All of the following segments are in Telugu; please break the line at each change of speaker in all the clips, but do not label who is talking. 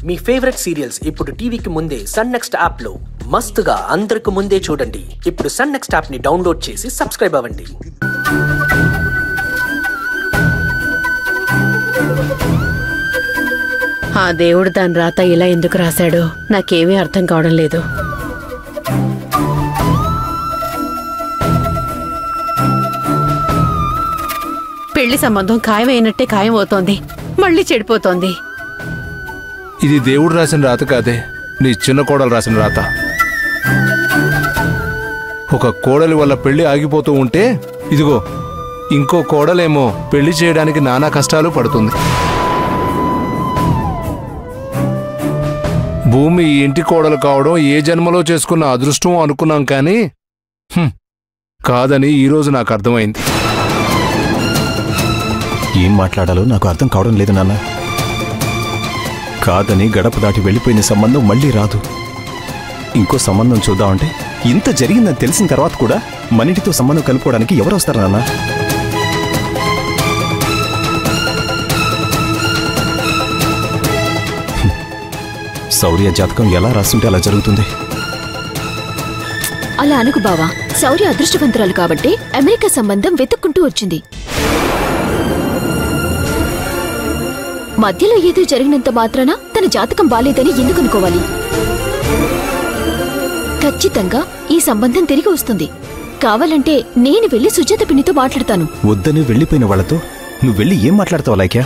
మీ ఫేవరెట్ సీరియల్స్ ఇప్పుడు టీవీకి ముందే సన్ నెక్స్ట్ యాప్ లో మస్తుగా అందరికి ముందే చూడండి. ఇప్పుడు సన్ నెక్స్ట్ యాప్ ని డౌన్లోడ్ చేసి సబ్స్క్రైబ్ అవ్వండి.
ఆ దేవుడు దాని రాత ఇలా ఎందుకు రాశాడో నాకేమీ అర్థం కావడం లేదు. పెళ్లి సంబంధం ఖాయమైనట్టే ఖాయం అవుతోంది, మళ్ళీ చెడిపోతోంది.
ఇది దేవుడు రాసిన రాత కాదే, నీ చిన్న కోడలు రాసిన రాత. ఒక కోడలి వల్ల పెళ్లి ఆగిపోతూ ఉంటే ఇదిగో ఇంకో కోడలేమో పెళ్లి చేయడానికి నానా కష్టాలు పడుతుంది. భూమి ఈ ఇంటి కోడలు కావడం ఏ జన్మలో చేసుకున్న అదృష్టం అనుకున్నాం, కానీ కాదని ఈరోజు నాకు అర్థమైంది.
ఏం మాట్లాడాలో నాకు అర్థం కావడం లేదు నాన్న. కాదని గడప దాటి వెళ్ళిపోయిన సంబంధం మళ్ళీ రాదు. ఇంకో సంబంధం చూద్దామంటే ఇంత జరిగిందని తెలిసిన తర్వాత కూడా మనింటితో సంబంధం కలుపుకోవడానికి ఎవరు వస్తారు నాన్న? శౌర్య జాతకం ఎలా రాస్తుంటే అలా జరుగుతుంది.
అలా అనుకు బావా, శౌర్య అదృష్టవంతురాలు కాబట్టి అమెరికా సంబంధం వెతుక్కుంటూ వచ్చింది. మధ్యలో ఏదో జరిగినంత మాత్రాన తన జాతకం బాలేదని ఎందుకు అనుకోవాలి? ఖచ్చితంగా ఈ సంబంధం తిరిగి వస్తుంది. కావాలంటే నేను వెళ్లి సుజాత పిన్నితో మాట్లాడతాను.
వద్దని వెళ్ళిపోయిన వాళ్లతో నువ్వు వెళ్ళి ఏం మాట్లాడతావు లైక్యా?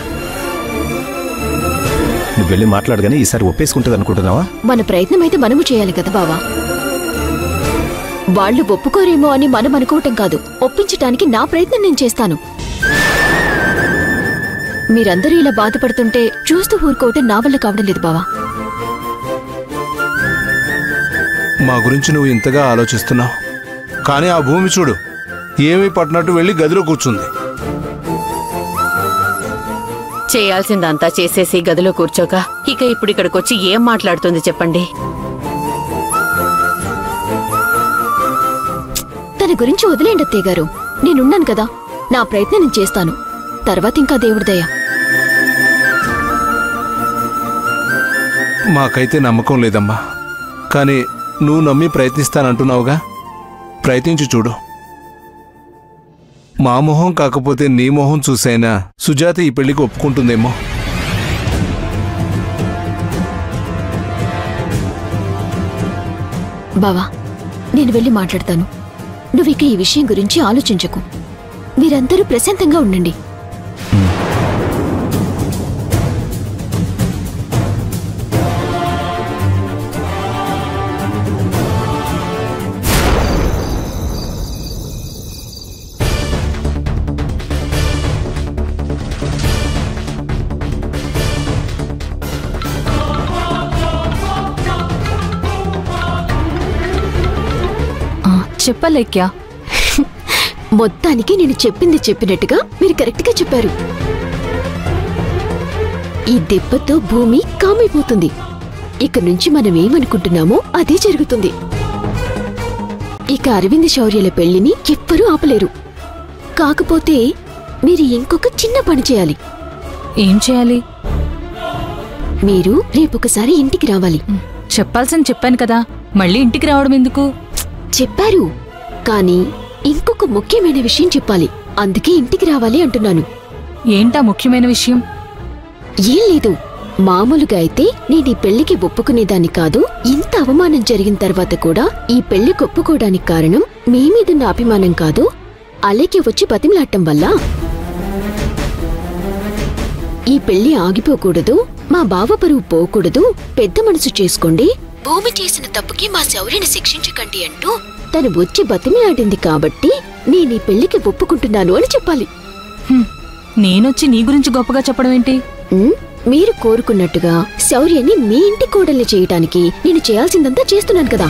నువ్వు వెళ్ళి మాట్లాడగానే ఈసారి ఒప్పేసుకుంటుంది అనుకుంటున్నావా?
మన ప్రయత్నం అయితే మనము చేయాలి కదా బావా. వాళ్ళు ఒప్పుకోరేమో అని మనం అనుకోవటం కాదు, ఒప్పించటానికి నా ప్రయత్నం నేను చేస్తాను. మీరందరూ ఇలా బాధపడుతుంటే చూస్తూ ఊరుకోవటం నా వల్ల కావడం లేదు బావా.
మా గురించి నువ్వు ఇంతగా ఆలోచిస్తున్నావు, కానీ ఆ భూమి చూడు, ఏమీ పట్టినట్టు వెళ్ళి గదిలో కూర్చుంది.
చేయాల్సిందంతా చేసేసి గదిలో కూర్చోక ఇక ఇప్పుడు ఇక్కడికొచ్చి ఏం మాట్లాడుతుంది చెప్పండి?
తన గురించి వదిలేండి అత్తయ్య గారు, నేనున్నాను కదా, నా ప్రయత్నం నేను చేస్తాను. తర్వాత ఇంకా దేవుడి దయ.
మాకైతే నమ్మకం లేదమ్మా, కానీ నువ్వు నమ్మి ప్రయత్నిస్తానంటున్నావుగా, ప్రయత్నించి చూడు. మా మొహం కాకపోతే నీ మొహం చూసైనా సుజాత ఈ పెళ్లికి ఒప్పుకుంటుందేమో.
బావా, నేను వెళ్ళి మాట్లాడతాను. నువ్విక ఈ విషయం గురించి ఆలోచించకు. మీరందరూ ప్రశాంతంగా ఉండండి.
చెప్పలేక్యా?
మొత్తానికి నేను చెప్పింది చెప్పినట్టుగా మీరు కరెక్ట్ గా చెప్పారు. ఈ దెబ్బతో భూమి కామైపోతుంది. ఇక నుంచి మనం ఏమనుకుంటున్నామో అదే జరుగుతుంది. ఇక అరవింద్ శౌర్యల పెళ్లిని ఎవ్వరూ ఆపలేరు. కాకపోతే మీరు ఇంకొక చిన్న పని చేయాలి.
ఏం చేయాలి?
మీరు రేపొకసారి ఇంటికి రావాలి.
చెప్పాల్సింది చెప్పాను కదా, మళ్ళీ ఇంటికి రావడం ఎందుకు?
చెప్పారు, కానీ ఇంకొక ముఖ్యమైన విషయం చెప్పాలి. అందుకే ఇంటికి రావాలి అంటున్నాను.
ఏంటా ముఖ్యమైన విషయం?
ఏం లేదు, మామూలుగా అయితే నేను ఈ పెళ్లికి ఒప్పుకునేదాన్ని కాదు. ఇంత అవమానం జరిగిన తర్వాత కూడా ఈ పెళ్లికి ఒప్పుకోవడానికి కారణం మీ మీదున్న అభిమానం కాదు, అలేకి వచ్చి బతిమలాడటం వల్ల. ఈ పెళ్లి ఆగిపోకూడదు, మా బావ పరువు పోకూడదు, పెద్ద మనసు చేసుకోండి, భూమి చేసిన తప్పుకి మా శౌర్యని శిక్షించకండి అంటూ తను వచ్చి బతిమలాడింది కాబట్టి నేను ఈ పెళ్లికి ఒప్పుకుంటున్నాను అని చెప్పాలి.
నేనొచ్చి నీ గురించి గొప్పగా చెప్పడం ఏంటి?
మీరు కోరుకున్నట్టుగా శౌర్యని మీ ఇంటి కోడల్ని చేయటానికి నేను చేయాల్సిందంతా చేస్తున్నాను కదా.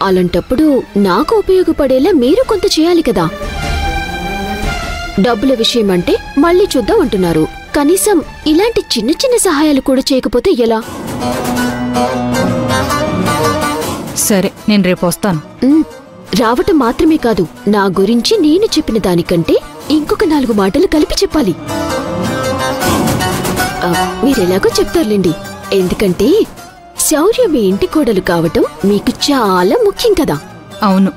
అలాంటప్పుడు నాకు ఉపయోగపడేలా మీరు కొంత చేయాలి కదా. డబ్బుల విషయం అంటే మళ్ళీ చూద్దాం అంటున్నారు, కనీసం ఇలాంటి చిన్న చిన్న సహాయాలు కూడా చేయకపోతే ఎలా?
సరే, నేను రేపు వస్తాను.
రావటం మాత్రమే కాదు, నా గురించి నేను చెప్పిన దానికంటే ఇంకొక 4 మాటలు కలిపి చెప్పాలి. మీరెలాగో చెప్తారులేండి. ఎందుకంటే శౌర్య మీ ఇంటి కోడలు కావటం మీకు చాలా ముఖ్యం కదా.
అవును,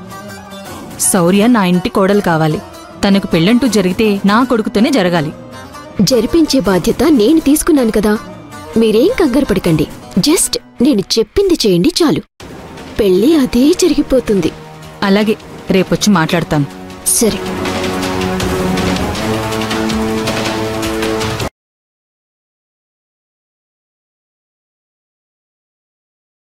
శౌర్య నా ఇంటి కోడలు కావాలి. తనకు పెళ్ళంటూ జరిగితే నా కొడుకుతోనే జరగాలి.
జరిపించే బాధ్యత నేను తీసుకున్నాను కదా. మీరేం కంగారు పడకండి. జస్ట్ నేను చెప్పింది చేయండి చాలు. పెళ్ళి అదే జరిగిపోతుంది.
అలాగే, రేపొచ్చి మాట్లాడతాను.
సరే.